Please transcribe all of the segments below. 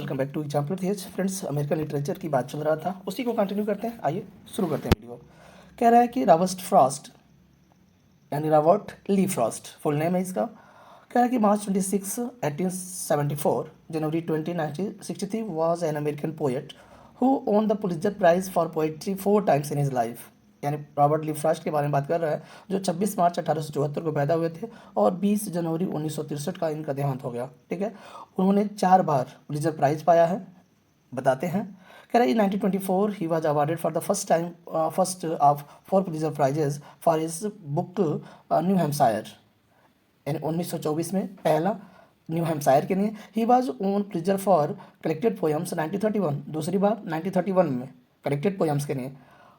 Welcome back to example theirs. Friends, American literature की बात चल रहा था, उसी को कंटिन्यू करते हैं। आइए शुरू करते हैं वीडियो। कह रहा है कि रॉबर्ट फ्रॉस्ट यानी Robert Lee Frost full name है इसका। कह रहा है कि March 26, 1874 January 20, 1963 was an American poet who won the Pulitzer prize for poetry 4 times in his life. यानी रॉबर्ट ली फ्रॉस्ट के बारे में बात कर रहा है, जो 26 मार्च 1874 को पैदा हुए थे और 20 जनवरी 1963 का इनका देहांत हो गया। ठीक है, उन्होंने 4 बार पुलित्जर प्राइज पाया है, बताते हैं। कह रहा है 1924 he was awarded for the first of 4 Pulitzer prizes for his book New Hampshire. यानी 1924 में पहला न्यू हैम्पशायर के लिए। He was won Pulitzer for collected poems 1931, दूसरी बार 1931 में कलेक्टेड पोएम्स के लिए।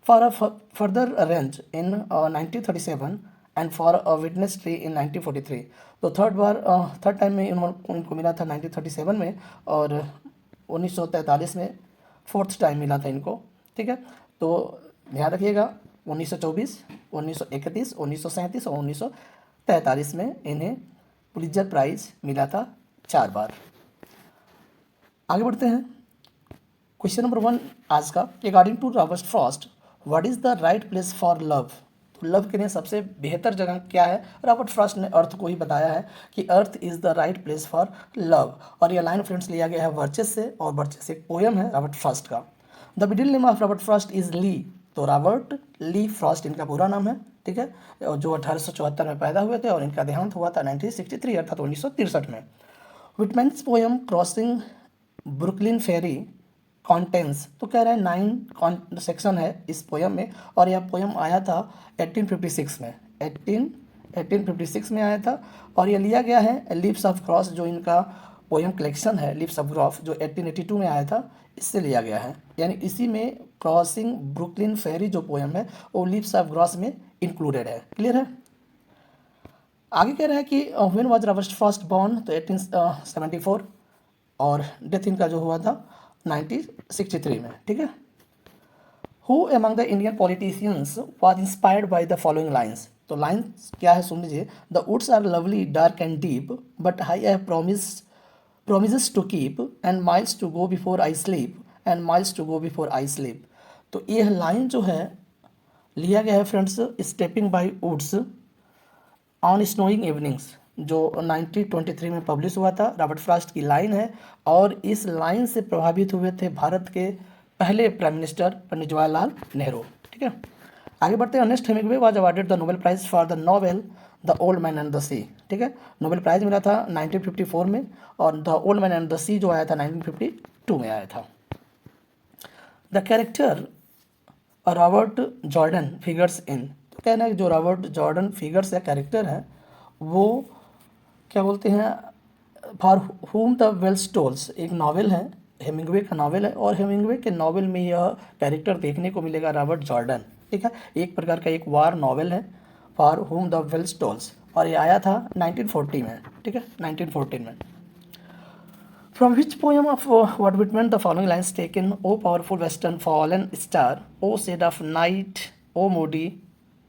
For a further range in 1937 and for a witness tree in 1943। तो थर्ड टाइम में इनको मिला था 1937 में, और 1943 में फोर्थ टाइम मिला था इनको। ठीक है, तो ध्यान रखिएगा 1924, 1931, 1937 और 1943 में इन्हें पुलित्जर प्राइज मिला था 4 बार। आगे बढ़ते हैं। क्वेश्चन नंबर 1 आज का, according to Robert Frost what is the right place for love. तो लव के लिए सबसे बेहतर जगह क्या है? रॉबर्ट फ्रॉस्ट ने अर्थ को ही बताया है कि earth is the right place for love. और ये लाइन फ्रेंड्स लिया गया है वर्चस से, और वर्चस एक पोएम है रॉबर्ट फ्रॉस्ट का। The middle name of Robert Frost is Lee. तो रॉबर्ट ली फ्रॉस्ट इनका पूरा नाम है। ठीक है, जो 1874 में पैदा हुए थे और इनका देहांत हुआ था 1963 अर्थात 1963 में। विटमैन्स पोएम क्रॉसिंग ब्रुकलिन फेरी कॉन्टेंस, तो कह रहा है 9 सेक्शन है इस पोएम में, और यह पोएम आया था 1856 में। 1856 में आया था, और यह लिया गया है लिप्स ऑफ क्रॉस, जो इनका पोएम कलेक्शन है लिप्स ऑफ क्रॉस, जो 1882 में आया था, इससे लिया गया है। यानी इसी में क्रॉसिंग ब्रुकलिन फेरी जो पोएम है वो लिप्स ऑफ क्रॉस में इंक्लूडेड है। क्लियर है? आगे कह रहा है कि when was Robert Frost born, तो 1874, और डेथ इनका जो हुआ था 1963 में। ठीक है। Who among the Indian politicians was inspired by the following lines. तो लाइन्स क्या है सुन लीजिए। The woods are lovely dark and deep but I have promises to keep and miles to go before I sleep and miles to go before I sleep। तो यह line जो है लिया गया है friends stepping by woods on snowing evenings, जो 1923 में publish हुआ था। रॉबर्ट फ्रॉस्ट की लाइन है, और इस लाइन से प्रभावित हुए थे भारत के पहले प्राइम मिनिस्टर पंडित जवाहरलाल नेहरू। ठीक है, आगे बढ़ते हैं। Ernest Hemingway was awarded the Nobel prize for the novel the old man and the sea. ठीक है, नोबेल प्राइज मिला था 1954 में, और the old man and the sea जो आया था 1952 में आया था। The character Robert Jordan figures in, तो कहना है कि जो रॉबर्ट जॉर्डन फिगर्स या कैरेक्टर है वो क्या बोलते हैं, for whom the bells tolls, एक नावल है, हेमिंग्वे का नावल है, और हेमिंग्वे के नावल में यह कैरेक्टर देखने को मिलेगा रॉबर्ट जॉर्डन। ठीक है, एक प्रकार का एक वार नावल है, for whom the bells tolls, और ये आया था 1940 में। ठीक है, 1914 में। From which poem of Walt Whitman the following lines taken? O powerful western fallen star, O shade of night, O moody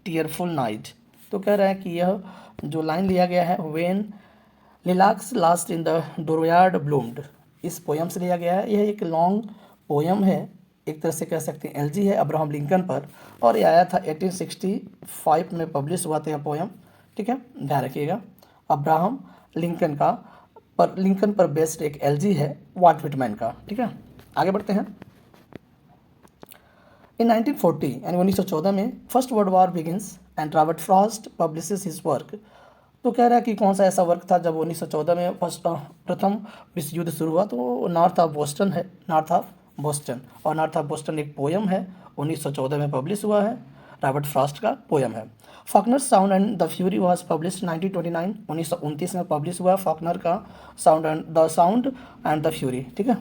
tearful night। तो कह रहा है कि यह जो लाइन लिया गया है when lilacs last in the dooryard bloomed, इस पोएम से लिया गया है। यह एक लॉन्ग पोएम है, एक तरह से कह सकते हैं एलजी है अब्राहम लिंकन पर, और ये आया था 1865 में पब्लिश हुआ था यह पोएम। ठीक है, ध्यान रखिएगा अब्राहम लिंकन पर बेस्ड एक एलजी है वॉल्ट व्हिटमैन का। ठीक है, आगे बढ़ते हैं। इन 1940 यानी 1914 में first world war begins and Robert Frost publishes his work. तो कह रहा है कि कौन सा ऐसा वर्क था जब 1914 में प्रथम विश्व युद्ध शुरू हुआ, तो नॉर्थ ऑफ बोस्टन है, नॉर्थ ऑफ बोस्टन, और नॉर्थ ऑफ बोस्टन एक पोएम है 1914 में पब्लिश हुआ है, रॉबर्ट फ्रॉस्ट का पोएम है। Faulkner sound and the fury was published 1929, 1929 में पब्लिश हुआ फॉकनर का साउंड एंड द फ्यूरी। ठीक है,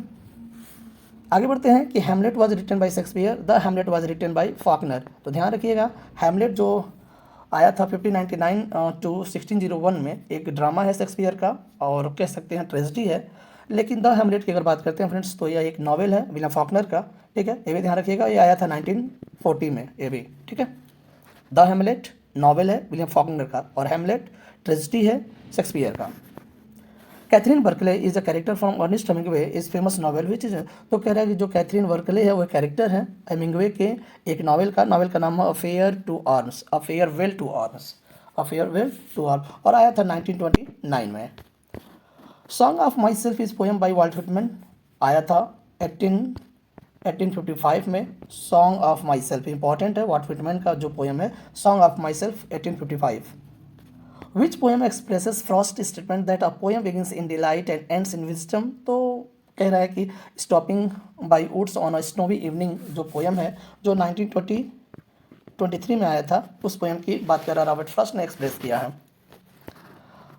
आगे बढ़ते हैं कि Hamlet was written by Shakespeare, the Hamlet was written by Faulkner. तो ध्यान रखिएगा हैमलेट जो आया था 1599 टू 1601 में, एक ड्रामा है शेक्सपियर का, और कह सकते हैं ट्रेजेडी है। लेकिन द हैमलेट की अगर बात करते हैं फ्रेंड्स, तो यह एक नॉवेल है विलियम फॉकनर का। ठीक है, ये भी ध्यान रखिएगा, ये आया था 1940 में ये भी। ठीक है, द हैमलेट नॉवेल है विलियम फॉकनर का, और हैमलेट ट्रेजेडी है शेक्सपियर का। Catherine Barkley is a character from Ernest Hemingway is famous novel which is, तो कह रहा है कि जो कैथरीन बर्कले है वो कैरेक्टर है हेमिंग्वे के एक नॉवेल का नाम है affair to arms, a farewell to arms, a farewell to arms, और आया था 1929 में। Song of myself is poem by Walt Whitman, आया था 1855 में। Song of myself important है, वाल्ट व्हिटमैन का जो पोएम है song of myself 1855। Which poem expresses Frost statement that a poem begins in delight and ends in wisdom, तो कह रहा है कि stopping by woods on a snowy evening जो पोएम है जो 1923 में आया था, उस पोएम की बात कर रहा रॉबर्ट फ्रॉस्ट ने एक्सप्रेस किया है।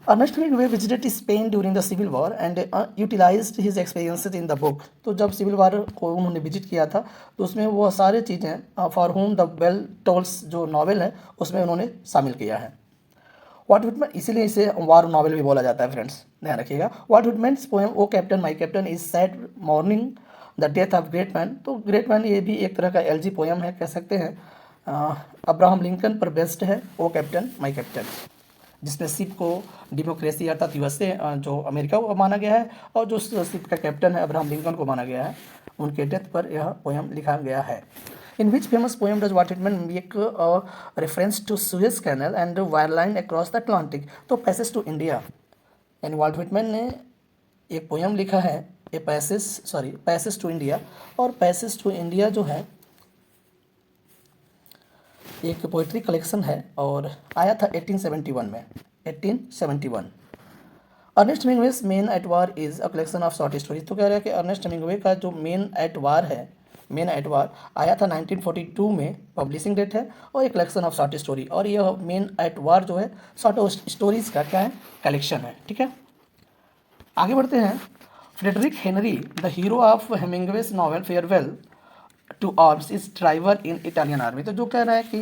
Ernest Hemingway visited Spain during the civil war and utilized his experiences in the book, तो जब सिविल वॉर को उन्होंने विजिट किया था तो उसमें वो सारे चीज़ें for whom the bell tolls जो नॉवेल है उसमें उन्होंने शामिल किया है। वाल्ट व्हिटमैन, इसीलिए इसे वार नॉवेल भी बोला जाता है फ्रेंड्स, ध्यान रखिएगा। Walt Whitman's poem O captain my captain is sad mourning the death of great man, तो ग्रेट मैन ये भी एक तरह का एलजी पोएम है, कह सकते हैं अब्राहम लिंकन पर बेस्ड है ओ कैप्टन माई कैप्टन, जिसमें शिप को डेमोक्रेसी अर्थात यूएसए जो अमेरिका को माना गया है और जो शिप का कैप्टन है अब्राहम लिंकन को माना गया है, उनके डेथ पर यह पोएम लिखा गया है। In which famous poem does Walt Whitman make reference to Suez Canal and wire line across the Atlantic, तो पैसेज टू इंडिया, यानी वाल्ट व्हिटमैन ने एक पोएम लिखा है ए पैसेज टू इंडिया, और पैसेज टू इंडिया जो है एक पोइट्री कलेक्शन है और आया था 1871 में, 1871। Ernest Hemingway's men at war is a collection of short stories, तो कह रहा है कि अर्नेस्ट हेमिंग्वे का जो मेन एट वार है, मेन एट वार आया था 1942 में, पब्लिशिंग डेट है, और एक कलेक्शन ऑफ शॉर्ट स्टोरी, और यह मेन एट वार जो है शॉर्ट स्टोरीज का क्या है, कलेक्शन है। ठीक है, आगे बढ़ते हैं। Frederic Henry the hero of Hemingway's novel Farewell to Arms is driver in Italian army, तो जो कह रहा है कि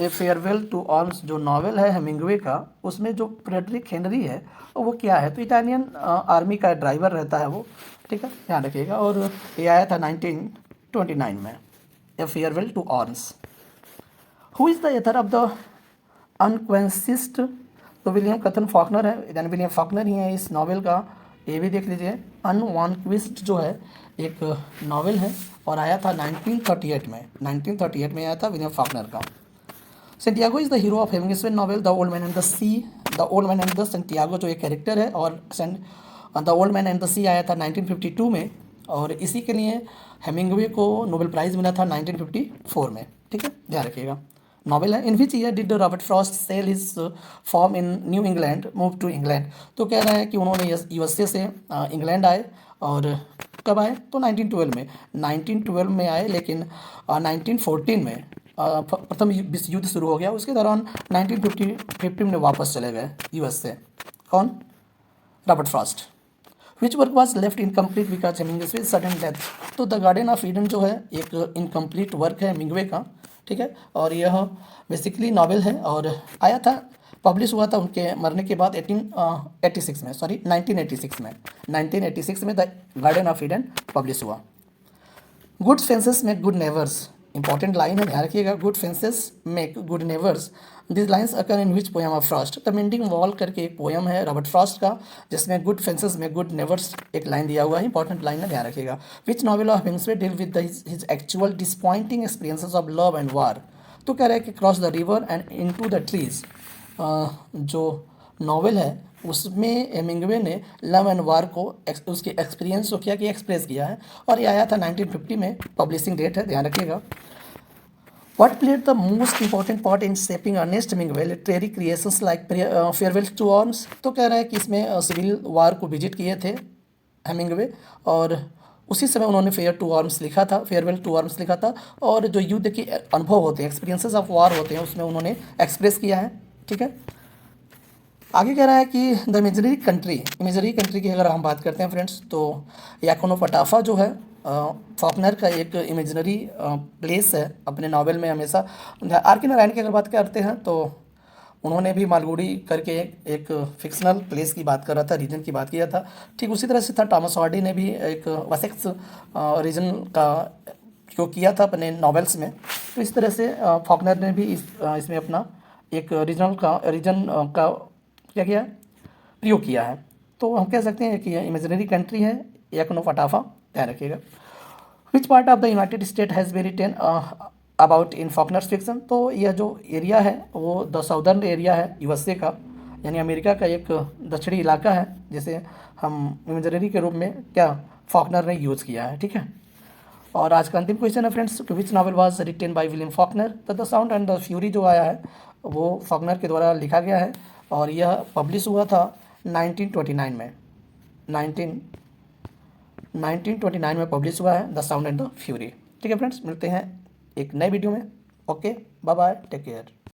फेयरवेल टू आर्म्स जो नॉवेल है हेमिंग्वे का, उसमें जो फ्रेडरिक हेनरी है वो क्या है, तो इटालियन आर्मी का ड्राइवर रहता है वो। ठीक है, ध्यान रखिएगा, और ये आया था 1929 में, a Farewell to Arms. Who is the author of the Unvanquished, तो विलियम कथन फॉकनर है, यानी विलियम फॉकनर ही है इस नॉवेल का, ये भी देख लीजिए। अनवांक्विस्ट जो है एक नॉवेल है और आया था 1938 में, 1938 में आया था विलियम फॉकनर का। Santiago is the hero of Hemingway novel the old man and the sea, the old man and the Santiago जो एक कैरेक्टर है, और the old man and the sea आया था 1952 में, और इसी के लिए हेमिंग्वे को नोबेल प्राइज़ मिला था 1954 में। ठीक है, ध्यान रखिएगा, नॉवेल है। In which year did Robert Frost sell his farm in New England move to England, तो कह रहा है कि उन्होंने यूएसए से इंग्लैंड आए, और कब आए, तो 1912 में, 1912 में आए, लेकिन 1914 में प्रथम विश्व युद्ध शुरू हो गया, उसके दौरान 1950 में वापस चले गए यूएस से। कौन, Robert Frost. Which work was left incomplete because Hemingway sudden death, तो द गार्डन ऑफ ईडन जो है एक इनकम्प्लीट वर्क है हेमिंग्वे का। ठीक है, और यह बेसिकली नॉवेल है और आया था, पब्लिश हुआ था उनके मरने के बाद 1986 में, 1986 में the garden of Eden publish हुआ। Good fences make good नेवर्स, important line है, ध्यान रखिएगा, good fences make good नेवर्स, this lines occur in which poem of Frost, the mending wall करके एक पोएम है रॉबर्ट फ्रॉस्ट का, जिसमें गुड फेंसेस में गुड नेवर्स एक लाइन दिया हुआ है, इंपॉर्टेंट लाइन है, ध्यान रखिएगा। Which novel of Hemingway deal with his actual disappointing experiences of love and war, तो कह रहा है कि cross the river and into the trees जो नॉवेल है उसमें हेमिंग्वे ने लव एंड वार को उसके एक्सपीरियंस को क्या कि एक्सप्रेस किया है, और ये आया था 1950 में, पब्लिशिंग डेट है, ध्यान रखिएगा। What played the most important part in shaping Ernest Hemingway literary creations like Farewell to Arms, तो कह रहा है कि इसमें सिविल वार को विजिट किए थे हेमिंग्वे, और उसी समय उन्होंने फेयरवेल टू आर्म्स लिखा था, और जो युद्ध के अनुभव होते हैं, एक्सपीरियंसेस ऑफ वार होते हैं, उसमें उन्होंने एक्सप्रेस किया है। ठीक है, आगे कह रहा है कि द इमेजरी कंट्री की अगर हम बात करते हैं फ्रेंड्स, तो याकोनो पटाफा जो है फॉकनर का एक इमेजनरी प्लेस है अपने नावल में हमेशा। आर के नारायण की अगर बात करते हैं तो उन्होंने भी मालगुडी करके एक फिक्शनल प्लेस की बात कर रहा था, रीजन की बात किया था। ठीक उसी तरह से था टॉमस हार्डी ने भी एक वसेक्स रीजन का जो किया था अपने नॉवेल्स में। तो इस तरह से फॉकनर ने भी इसमें अपना एक रीजन का क्या किया, प्रयोग किया है। तो हम कह सकते हैं कि यह इमेजिनरी कंट्री है, यकनो फटाफा, ध्यान रखिएगा। Which part of the United State has be written about in Faulkner's fiction, तो यह जो एरिया है वो द साउदर्न एरिया है यूएसए का, यानी अमेरिका का एक दक्षिणी इलाका है जिसे हम इमेजिनरी के रूप में क्या फॉकनर ने यूज़ किया है, ठीक है। और आज का अंतिम क्वेश्चन है friends, to which novel was written by William Faulkner, तो the sound and the fury जो आया है वो फॉकनर के द्वारा लिखा गया है और यह पब्लिश हुआ था 1929 में, 1929 में पब्लिश हुआ है the sound and the fury. ठीक है फ्रेंड्स, मिलते हैं एक नए वीडियो में। Okay, bye bye, take care.